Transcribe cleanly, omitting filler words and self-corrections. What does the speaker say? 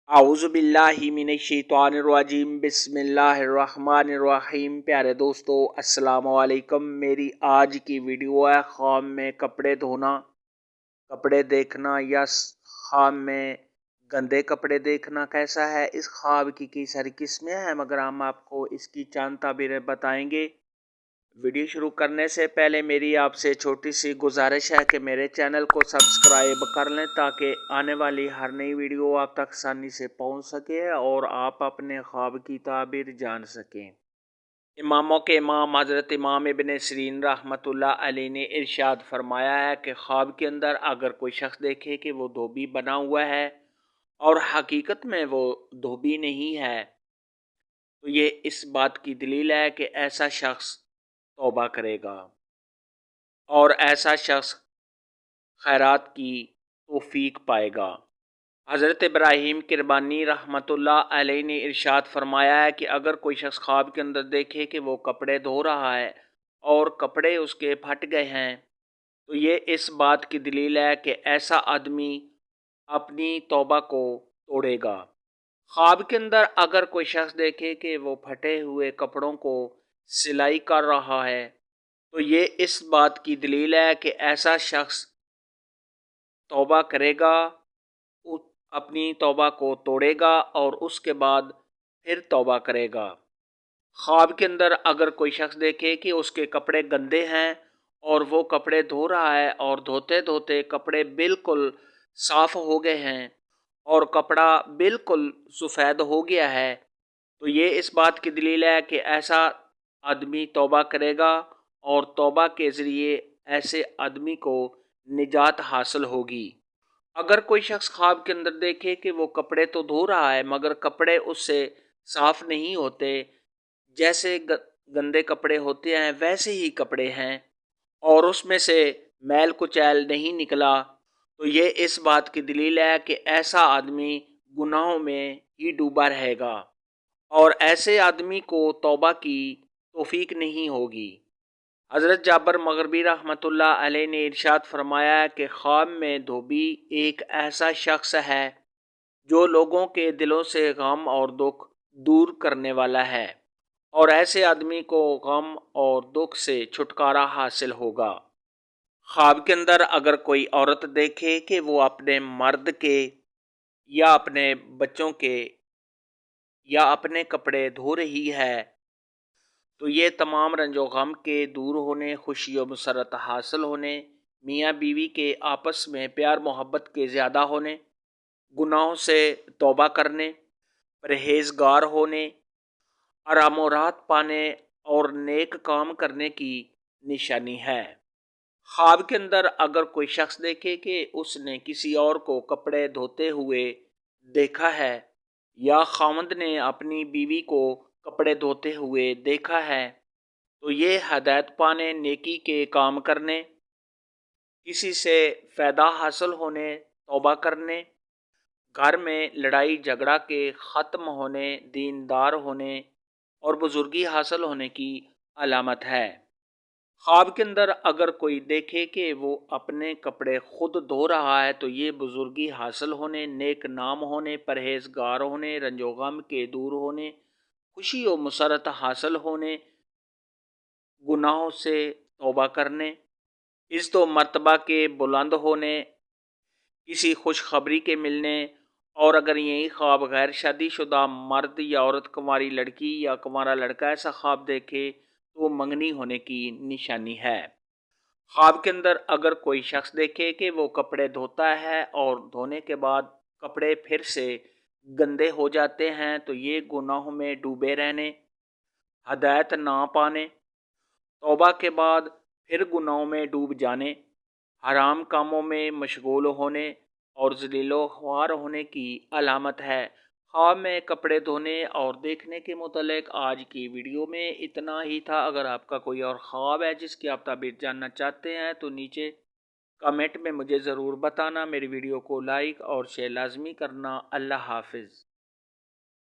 اعوذ باللہ من الشیطان الرجیم بسم اللہ الرحمن الرحیم۔ پیارے دوستو السلام علیکم۔ میری آج کی ویڈیو ہے خواب میں کپڑے دھونا، کپڑے دیکھنا یا خواب میں گندے کپڑے دیکھنا کیسا ہے۔ اس خواب کی کئی ساری قسمیں ہیں مگر ہم آپ کو اس کی چند تعبیریں بتائیں گے۔ ویڈیو شروع کرنے سے پہلے میری آپ سے چھوٹی سی گزارش ہے کہ میرے چینل کو سبسکرائب کر لیں تاکہ آنے والی ہر نئی ویڈیو آپ تک آسانی سے پہنچ سکے اور آپ اپنے خواب کی تعبیر جان سکیں۔ اماموں کے امام حضرت امام ابن سیرین رحمۃ اللہ علیہ نے ارشاد فرمایا ہے کہ خواب کے اندر اگر کوئی شخص دیکھے کہ وہ دھوبی بنا ہوا ہے اور حقیقت میں وہ دھوبی نہیں ہے تو یہ اس بات کی دلیل ہے کہ ایسا شخص توبہ کرے گا اور ایسا شخص خیرات کی توفیق پائے گا۔ حضرت ابراہیم کربانی رحمۃ اللہ علیہ نے ارشاد فرمایا ہے کہ اگر کوئی شخص خواب کے اندر دیکھے کہ وہ کپڑے دھو رہا ہے اور کپڑے اس کے پھٹ گئے ہیں تو یہ اس بات کی دلیل ہے کہ ایسا آدمی اپنی توبہ کو توڑے گا۔ خواب کے اندر اگر کوئی شخص دیکھے کہ وہ پھٹے ہوئے کپڑوں کو سلائی کر رہا ہے تو یہ اس بات کی دلیل ہے کہ ایسا شخص توبہ کرے گا، اپنی توبہ کو توڑے گا اور اس کے بعد پھر توبہ کرے گا۔ خواب کے اندر اگر کوئی شخص دیکھے کہ اس کے کپڑے گندے ہیں اور وہ کپڑے دھو رہا ہے اور دھوتے دھوتے کپڑے بالکل صاف ہو گئے ہیں اور کپڑا بالکل سفید ہو گیا ہے تو یہ اس بات کی دلیل ہے کہ ایسا آدمی توبہ کرے گا اور توبہ کے ذریعے ایسے آدمی کو نجات حاصل ہوگی۔ اگر کوئی شخص خواب کے اندر دیکھے کہ وہ کپڑے تو دھو رہا ہے مگر کپڑے اس سے صاف نہیں ہوتے، جیسے گندے کپڑے ہوتے ہیں ویسے ہی کپڑے ہیں اور اس میں سے میل کچیل نہیں نکلا تو یہ اس بات کی دلیل ہے کہ ایسا آدمی گناہوں میں ہی ڈوبا رہے گا اور ایسے آدمی کو توبہ کی توفیق نہیں ہوگی۔ حضرت جابر مغربی رحمۃ اللہ علیہ نے ارشاد فرمایا ہے کہ خواب میں دھوبی ایک ایسا شخص ہے جو لوگوں کے دلوں سے غم اور دکھ دور کرنے والا ہے اور ایسے آدمی کو غم اور دکھ سے چھٹکارا حاصل ہوگا۔ خواب کے اندر اگر کوئی عورت دیکھے کہ وہ اپنے مرد کے یا اپنے بچوں کے یا اپنے کپڑے دھو رہی ہے تو یہ تمام رنج و غم کے دور ہونے، خوشی و مسرت حاصل ہونے، میاں بیوی کے آپس میں پیار محبت کے زیادہ ہونے، گناہوں سے توبہ کرنے، پرہیزگار ہونے، آرام و راحت پانے اور نیک کام کرنے کی نشانی ہے۔ خواب کے اندر اگر کوئی شخص دیکھے کہ اس نے کسی اور کو کپڑے دھوتے ہوئے دیکھا ہے یا خاوند نے اپنی بیوی کو کپڑے دھوتے ہوئے دیکھا ہے تو یہ ہدایت پانے، نیکی کے کام کرنے، کسی سے فائدہ حاصل ہونے، توبہ کرنے، گھر میں لڑائی جھگڑا کے ختم ہونے، دیندار ہونے اور بزرگی حاصل ہونے کی علامت ہے۔ خواب کے اندر اگر کوئی دیکھے کہ وہ اپنے کپڑے خود دھو رہا ہے تو یہ بزرگی حاصل ہونے، نیک نام ہونے، پرہیزگار ہونے، رنج و غم کے دور ہونے، خوشی و مسرت حاصل ہونے، گناہوں سے توبہ کرنے، عزت و مرتبہ کے بلند ہونے، کسی خوشخبری کے ملنے اور اگر یہی خواب غیر شادی شدہ مرد یا عورت، کنواری لڑکی یا کنوارا لڑکا ایسا خواب دیکھے تو وہ منگنی ہونے کی نشانی ہے۔ خواب کے اندر اگر کوئی شخص دیکھے کہ وہ کپڑے دھوتا ہے اور دھونے کے بعد کپڑے پھر سے گندے ہو جاتے ہیں تو یہ گناہوں میں ڈوبے رہنے، ہدایت نہ پانے، توبہ کے بعد پھر گناہوں میں ڈوب جانے، حرام کاموں میں مشغول ہونے اور ذلیل و خوار ہونے کی علامت ہے۔ خواب میں کپڑے دھونے اور دیکھنے کے متعلق آج کی ویڈیو میں اتنا ہی تھا۔ اگر آپ کا کوئی اور خواب ہے جس کی آپ تعبیر جاننا چاہتے ہیں تو نیچے کمنٹ میں مجھے ضرور بتانا۔ میری ویڈیو کو لائک اور شیئر لازمی کرنا۔ اللہ حافظ۔